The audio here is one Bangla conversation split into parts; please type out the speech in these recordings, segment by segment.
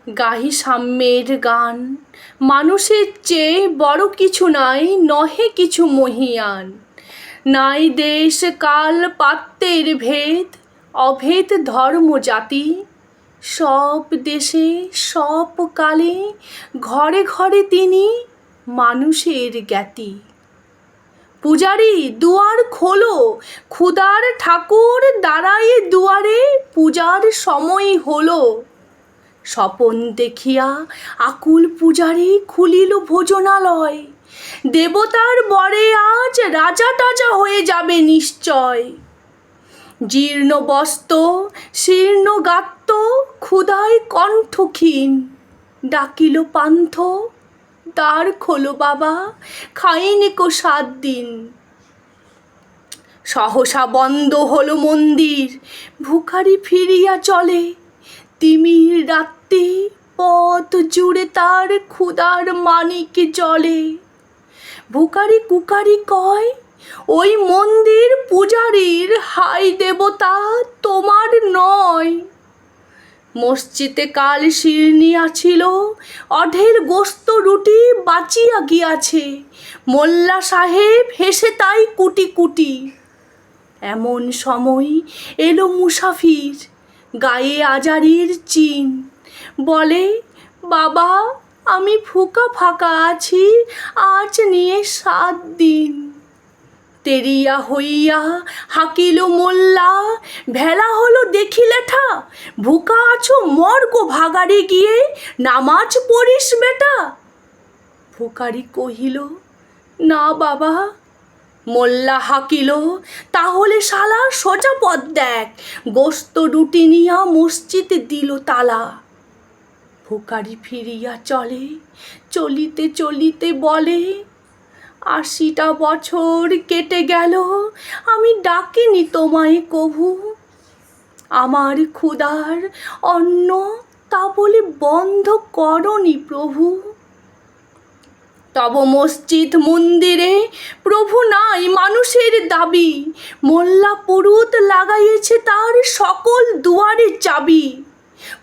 গাহি সাম্যের গান। মানুষের চেয়ে বড় কিছু নাই, নহে কিছু মহিয়ান। নাই দেশ কাল পাত্রের ভেদ, অভেদ ধর্ম জাতি। সব দেশে সব কালে ঘরে ঘরে তিনি মানুষের জ্ঞাতি। পূজারি দুয়ার খোলো, ক্ষুধার ঠাকুর দাঁড়ায়ে দুয়ারে, পূজার সময় হলো। স্বপন দেখিয়া আকুল পূজারি খুলিল ভোজনালয়। দেবতার বরে আজ রাজা টাজা হয়ে যাবে নিশ্চয়। জীর্ণ বস্ত্র শীর্ণ গাত্র, ক্ষুধায় কণ্ঠ ক্ষীণ। ডাকিল পান্থ, দ্বার খোলো বাবা, খাইনি কো 7 দিন। সহসা বন্ধ হলো মন্দির, ভিখারি ফিরিয়া চলে। তিমির রাত্রি, পথ জুড়ে তার ক্ষুধার মানিক জ্বলে। ভিখারি কুকারি কয়, ওই মন্দির পূজারীর, হাই দেবতা তোমার নয়। মসজিদে কাল শিরনিয়া ছিল, অঢের গোস্ত রুটি বাঁচিয়া গিয়াছে। মোল্লা সাহেব হেসে তাই কুটি কুটি। এমন সময় এলো মুসাফির, গায়ে আজারির চিন। বলে, বাবা আমি ফুকা ফাঁকা আছি, আজ নিয়ে 7 দিন। তেরিয়া হইয়া হাকিল মোল্লা, ভেলা হলো দেখি লেঠা। ভুকা আছো মর্গ ভাগাড়ে গিয়ে, নামাজ পড়িস বেটা। ভিখারি কহিল, না বাবা। মোল্লা হাকিল, তাহলে শালা সোজা পথ দেখ। গোস্ত রুটি নিয়া মসজিদে দিল তালা। ভিখারি ফিরিয়া চলে, চলিতে চলিতে বলে, 80টা বছর কেটে গেল, আমি ডাকিনি তোমায় কভু। আমার ক্ষুধার অন্ন তা বলে বন্ধ করনি প্রভু। তব মসজিদ মন্দিরে প্রভু নাই মানুষের দাবি। মোল্লা পুরুত লাগাইয়েছে তার সকল দুয়ারে চাবি।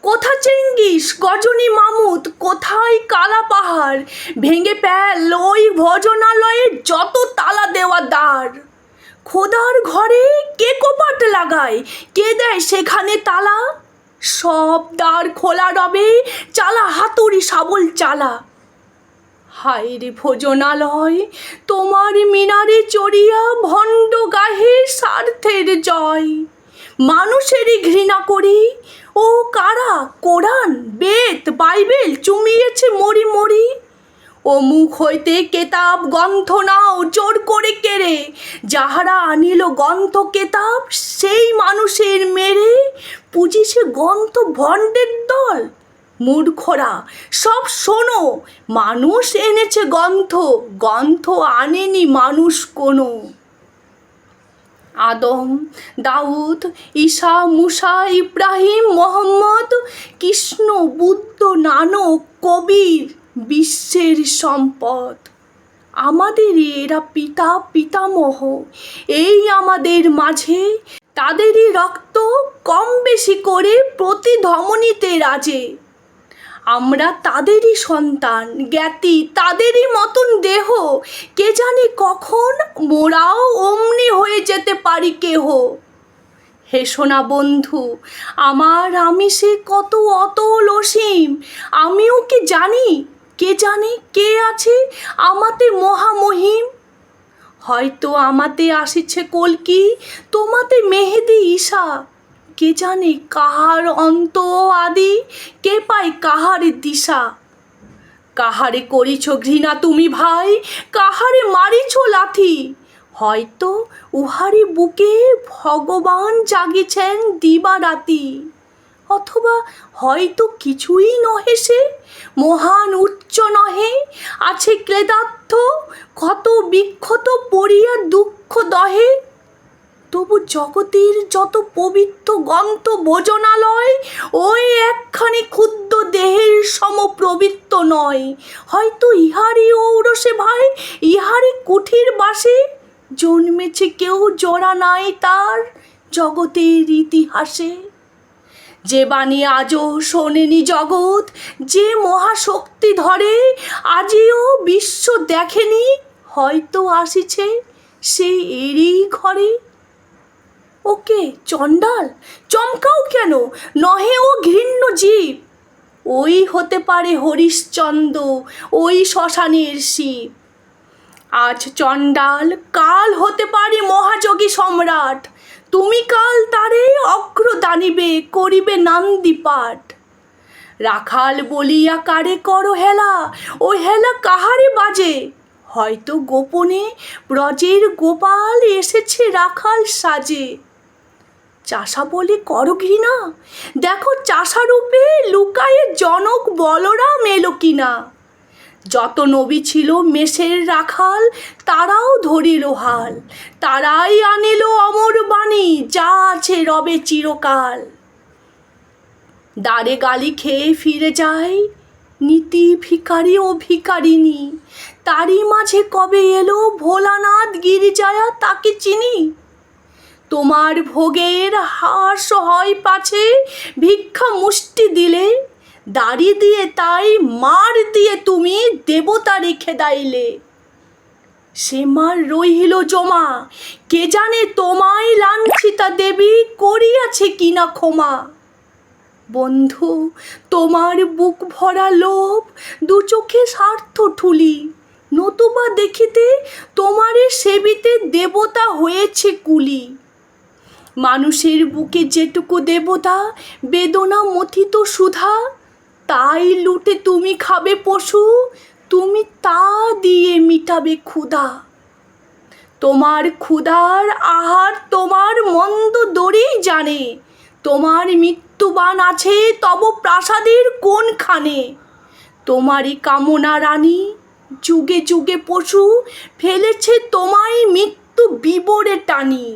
কোথা চেঙ্গিস গজনী মামুদ, কোথায় কালা পাহাড়। ভেঙে ফেল ওই ভোজনালয়ে যত তালা দেওয়া দ্বার। খোদার ঘরে কে কোপাট লাগায়, কে দেয় সেখানে তালা। সব দ্বার খোলা রবে, চালা হাতুড়ি শাবল চালা। হায় রে ভোজনালয়, তোমার মিনারে চড়িয়া ভণ্ড গাহে স্বার্থের জয়। মানুষেরই ঘৃণা করি, ও কারা কোরআন বেদ বাইবেল চুমিয়েছে মরি মরি। ও মুখ হইতে কেতাব গ্রন্থ নাও জোর করে কেড়ে। যাহারা আনিল গ্রন্থ কেতাব, সেই মানুষের মেরে। পুজিছে গ্রন্থ ভণ্ডের দল। মূর্খরা সব শোনো, মানুষ এনেছে গ্রন্থ, গ্রন্থ আনেনি মানুষ কোনো। আদম, দাউদ, ঈসা, মুসা, ইব্রাহিম, মোহাম্মদ, কৃষ্ণ, বুদ্ধ, নানক, কবির বিশ্বের সম্পদ। আমাদেরই এরা পিতা পিতামহ, এই আমাদের মাঝে। তাদেরই রক্ত কম বেশি করে প্রতি ধমনীতে রাজে। আমরা তাদেরই সন্তান, জ্ঞাতি তাদেরই মতন দেহ। কে জানে কখন মোরাও অমনি হয়ে যেতে পারি কেহ। হেসো না বন্ধু আমার, আমি সে কত অতল অসীম। আমিও কি জানি, কে জানে কে আছে আমাতে মহামহিম। হয়তো আমাতে আসিছে কল্কি, তোমাতে মেহেদি ঈশা। কে জানে কাহার অন্ত আদি, কে পায় কাহার দিশা। কাহারে করিছ ঘৃণা তুমি ভাই, কাহারে মারিছ লাথি। হয়তো উহারি বুকে ভগবান জাগিছেন দিবারাতি। অথবা হয়তো কিছুই নহে সে, মহান উচ্চ নহে। আছে ক্লেদার্থ ক্ষত বিক্ষত পড়িয়া দুঃখ দহে। তবু জগতের যত পবিত্র গ্রন্থ ভোজনালয়, ওই একখানি ক্ষুদ্র দেহের সম পবিত্র নয়। হয়তো ইহারই ঔরসে ভাই, ইহারই কুঠির বাসে। জন্মেছে কেউ জোড়া নাই তার জগতের ইতিহাসে। যে বাণী আজও শোনেনি জগৎ, যে মহাশক্তি ধরে আজিও বিশ্ব দেখেনি, হয়তো আসিছে সে এরই ঘরে। ওকে চণ্ডাল, চমকাও কেন? নহে ও ঘৃণ্য জীব, ওই হতে পারে হরিশ্চন্দ্র, ওই শ্মশানের শিব। আজ চণ্ডাল, কাল হতে পারে মহাযোগী সম্রাট, তুমি কাল তারে অগ্রদানিবে করিবে নান্দি পাঠ। রাখাল বলিয়া কারে করো হেলা, ও হেলা কাহারে বাজে? হয়তো গোপনে ব্রজের গোপাল এসেছে রাখাল সাজে। চাষা বলে করো ঘৃণা, দেখো চাষা রূপে লুকায়ে জনক বলরাম এলো কিনা। যত নবী ছিল মেষের রাখাল, তারাও ধরিল হাল, তারাই আনিল অমর বাণী, যা আছে রবে চিরকাল। দ্বারে গালি খেয়ে ফিরে যায় নীতি ভিখারি ও ভিখারিনী, তারই মাঝে কবে এলো ভোলানাথ গিরিজায়া, তাকে চিনি। তোমার ভোগের হাস হয় পাছে, ভিক্ষা মুষ্টি দিলে, দাড়ি দিয়ে তাই মার দিয়ে তুমি দেবতা রেখে দাইলে। সে মার রহিল জমা, কে জানে তোমায় লাঞ্ছিতা দেবী করিয়াছে কিনা ক্ষমা। বন্ধু, তোমার বুক ভরা লোভ, দু চোখে স্বার্থ ঠুলি, নতুবা দেখিতে তোমারে সেবিতে দেবতা হয়েছে কুলি। মানুষের বুকে যেটুকু দেবতা, বেদনা মথিত সুধা, তাই লুটে তুমি খাবে পশু, তুমি তা দিয়ে মিটাবে ক্ষুধা। তোমার ক্ষুধার আহার তোমার মন্দ দরেই জানে, তোমার মৃত্যুবান আছে তব প্রাসাদের কোনখানে। তোমারই কামনা রানী, যুগে যুগে পশু ফেলেছে তোমায় মৃত্যু বিবরে টানি।